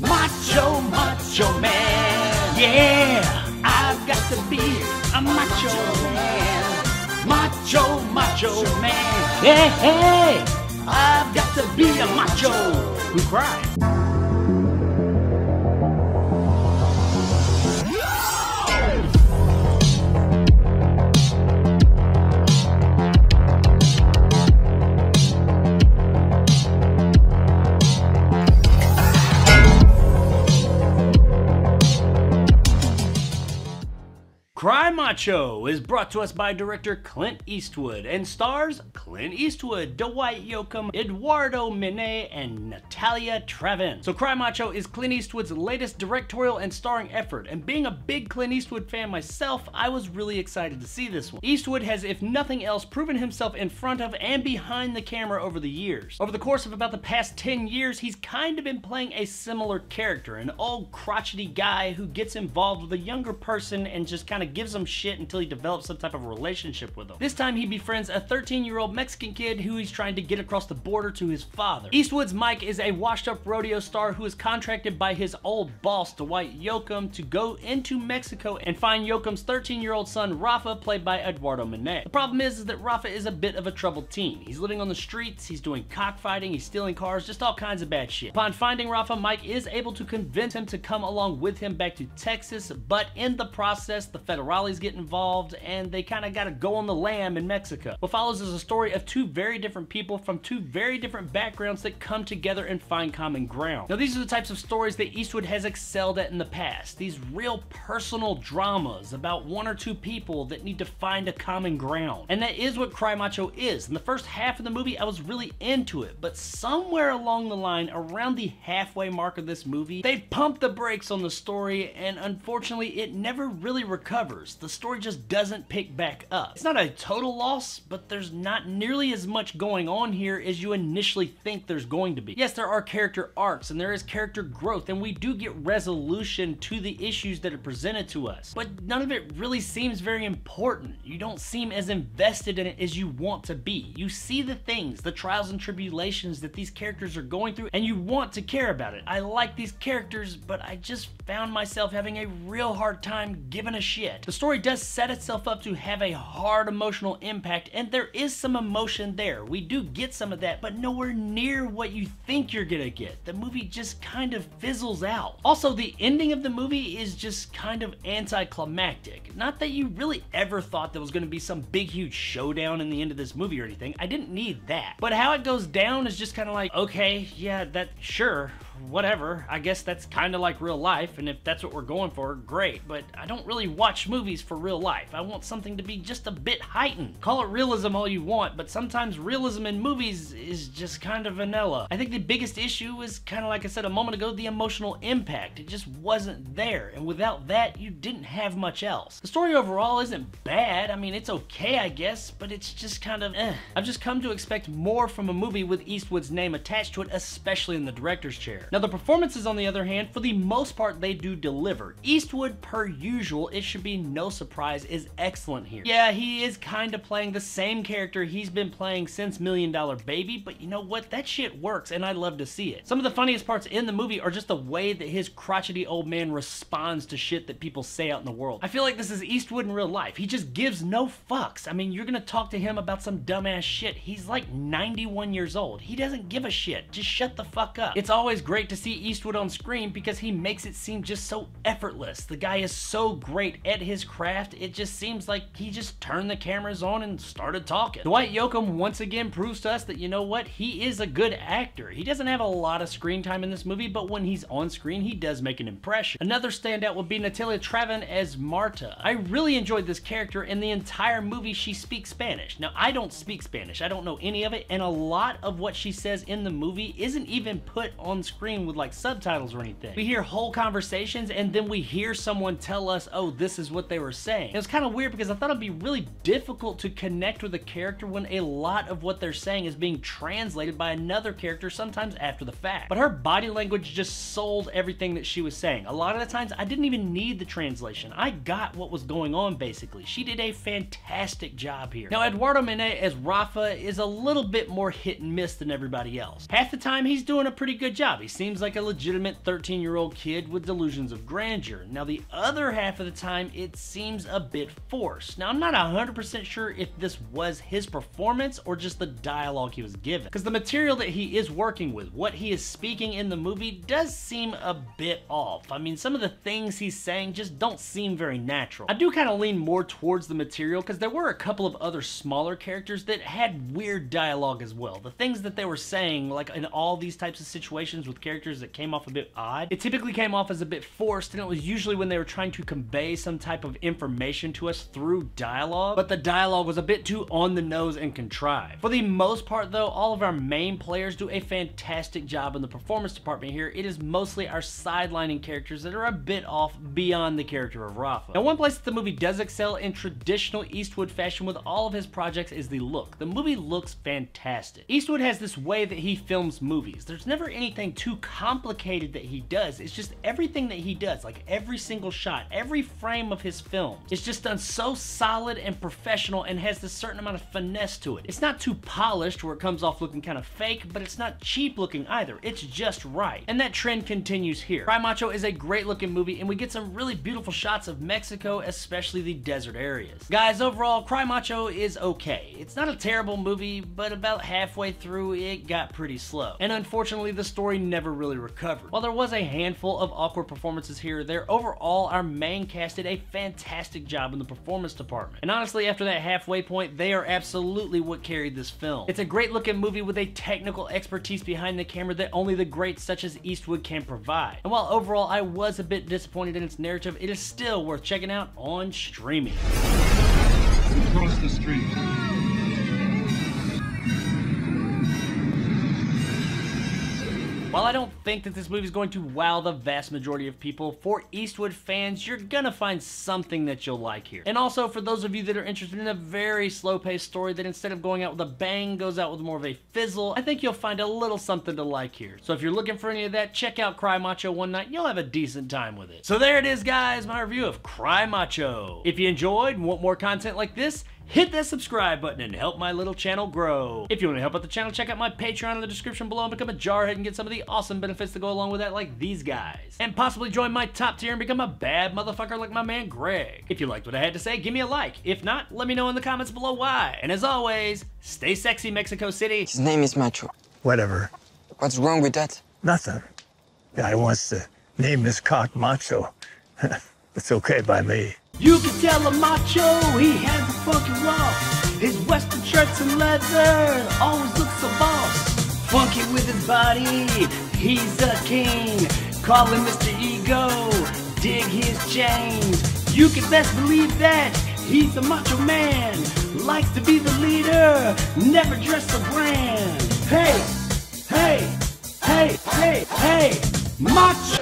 Macho, macho man. Yeah, I've got to be a macho man. Macho, macho man. Hey, hey, I've got to be a macho who cries. Cry Macho is brought to us by director Clint Eastwood and stars Clint Eastwood, Dwight Yoakam, Eduardo Mene, and Natalia Trevin. So Cry Macho is Clint Eastwood's latest directorial and starring effort, and being a big Clint Eastwood fan myself, I was really excited to see this one. Eastwood has, if nothing else, proven himself in front of and behind the camera over the years. Over the course of about the past 10 years, he's kind of been playing a similar character, an old crotchety guy who gets involved with a younger person and just kind of gives him shit until he develops some type of relationship with them. This time he befriends a 13-year-old Mexican kid who he's trying to get across the border to his father. Eastwood's Mike is a washed-up rodeo star who is contracted by his old boss, Dwight Yoakam, to go into Mexico and find Yoakam's 13-year-old son, Rafa, played by Eduardo Mene. The problem is that Rafa is a bit of a troubled teen. He's living on the streets, he's doing cockfighting, he's stealing cars, just all kinds of bad shit. Upon finding Rafa, Mike is able to convince him to come along with him back to Texas, but in the process, the federales get involved and they kind of got to go on the lam in Mexico. What follows is a story of two very different people from two very different backgrounds that come together and find common ground. Now these are the types of stories that Eastwood has excelled at in the past. These real personal dramas about one or two people that need to find a common ground. And that is what Cry Macho is. In the first half of the movie, I was really into it, but somewhere along the line, around the halfway mark of this movie, they pumped the brakes on the story, and unfortunately, it never really recovers. The story just doesn't pick back up. It's not a total loss, but there's not nearly as much going on here as you initially think there's going to be. Yes, there are character arcs and there is character growth, and we do get resolution to the issues that are presented to us, but none of it really seems very important. You don't seem as invested in it as you want to be. You see the things, the trials and tribulations that these characters are going through, and you want to care about it. I like these characters, but I just found myself having a real hard time giving a shit. The story does set itself up to have a hard emotional impact, and there is some emotion there. We do get some of that, but nowhere near what you think you're gonna get. The movie just kind of fizzles out. Also, the ending of the movie is just kind of anticlimactic. Not that you really ever thought there was gonna be some big huge showdown in the end of this movie or anything. I didn't need that. But how it goes down is just kind of like, okay, yeah, sure, whatever. I guess that's kind of like real life, and if that's what we're going for, great. But I don't really watch movies for real life. I want something to be just a bit heightened. Call it realism all you want, but sometimes realism in movies is just kind of vanilla. I think the biggest issue is kind of like I said a moment ago, the emotional impact. It just wasn't there, and without that, you didn't have much else. The story overall isn't bad. I mean, it's okay, I guess, but it's just kind of I've just come to expect more from a movie with Eastwood's name attached to it, especially in the director's chair. Now, the performances, on the other hand, for the most part, they do deliver. Eastwood, per usual, it should be no surprise, is excellent here. Yeah, he is kind of playing the same character he's been playing since $1 Million Baby, but you know what? That shit works, and I love to see it. Some of the funniest parts in the movie are just the way that his crotchety old man responds to shit that people say out in the world. I feel like this is Eastwood in real life. He just gives no fucks. I mean, you're gonna talk to him about some dumbass shit. He's like 91 years old. He doesn't give a shit. Just shut the fuck up. It's always great to see Eastwood on screen because he makes it seem just so effortless. The guy is so great at his craft, it just seems like he just turned the cameras on and started talking. Dwight Yoakam once again proves to us that, you know what, he is a good actor. He doesn't have a lot of screen time in this movie, but when he's on screen, he does make an impression. Another standout would be Natalia Trevin as Marta. I really enjoyed this character. In the entire movie, she speaks Spanish. Now, I don't speak Spanish. I don't know any of it, and a lot of what she says in the movie isn't even put on screen with like subtitles or anything. We hear whole conversations, and then we hear someone tell us, oh, this is what they were saying. It was kind of weird because I thought it'd be really difficult to connect with a character when a lot of what they're saying is being translated by another character, sometimes after the fact. But her body language just sold everything that she was saying. A lot of the times, I didn't even need the translation. I got what was going on, basically. She did a fantastic job here. Now, Eduardo Mene as Rafa is a little bit more hit and miss than everybody else. Half the time, he's doing a pretty good job. He seems like a legitimate 13-year-old kid with delusions of grandeur. Now the other half of the time, it seems a bit forced. Now I'm not 100% sure if this was his performance or just the dialogue he was given, because the material that he is working with, what he is speaking in the movie, does seem a bit off. I mean, some of the things he's saying just don't seem very natural. I do kind of lean more towards the material because there were a couple of other smaller characters that had weird dialogue as well. The things that they were saying, like in all these types of situations with characters that came off a bit odd, it typically came off as a bit forced, and it was usually when they were trying to convey some type of information to us through dialogue, but the dialogue was a bit too on the nose and contrived. For the most part though, all of our main players do a fantastic job in the performance department here. It is mostly our sidelining characters that are a bit off beyond the character of Rafa. Now one place that the movie does excel in traditional Eastwood fashion with all of his projects is the look. The movie looks fantastic. Eastwood has this way that he films movies. There's never anything too complicated that he does. It's just everything that he does, like every single shot, every frame of his films, it's just done so solid and professional and has this certain amount of finesse to it. It's not too polished where it comes off looking kind of fake, but it's not cheap looking either. It's just right. And that trend continues here. Cry Macho is a great looking movie, and we get some really beautiful shots of Mexico, especially the desert areas. Guys, overall, Cry Macho is okay. It's not a terrible movie, but about halfway through, it got pretty slow. And unfortunately, the story never really recovered. While there was a handful of awkward performances here or there, overall, our main cast did a fantastic job in the performance department. And honestly, after that halfway point, they are absolutely what carried this film. It's a great looking movie with a technical expertise behind the camera that only the greats such as Eastwood can provide. And while overall I was a bit disappointed in its narrative, it is still worth checking out on streaming. Across the street. While I don't think that this movie is going to wow the vast majority of people, for Eastwood fans, you're gonna find something that you'll like here. And also, for those of you that are interested in a very slow-paced story that instead of going out with a bang, goes out with more of a fizzle, I think you'll find a little something to like here. So if you're looking for any of that, check out Cry Macho one night. You'll have a decent time with it. So there it is, guys, my review of Cry Macho. If you enjoyed and want more content like this, hit that subscribe button and help my little channel grow. If you want to help out the channel, check out my Patreon in the description below and become a jarhead and get some of the awesome benefits that go along with that, like these guys. And possibly join my top tier and become a bad motherfucker like my man Greg. If you liked what I had to say, give me a like. If not, let me know in the comments below why. And as always, stay sexy, Mexico City. His name is Macho. Whatever. What's wrong with that? Nothing. Guy wants to name his cock Macho. It's okay by me. You can tell a macho, he has a funky walk. His western shirts and leather always looks so boss. Funky with his body, he's a king. Call him Mr. Ego, dig his chains. You can best believe that he's a macho man. Likes to be the leader, never dress so grand. Hey, hey, hey, hey, hey, macho!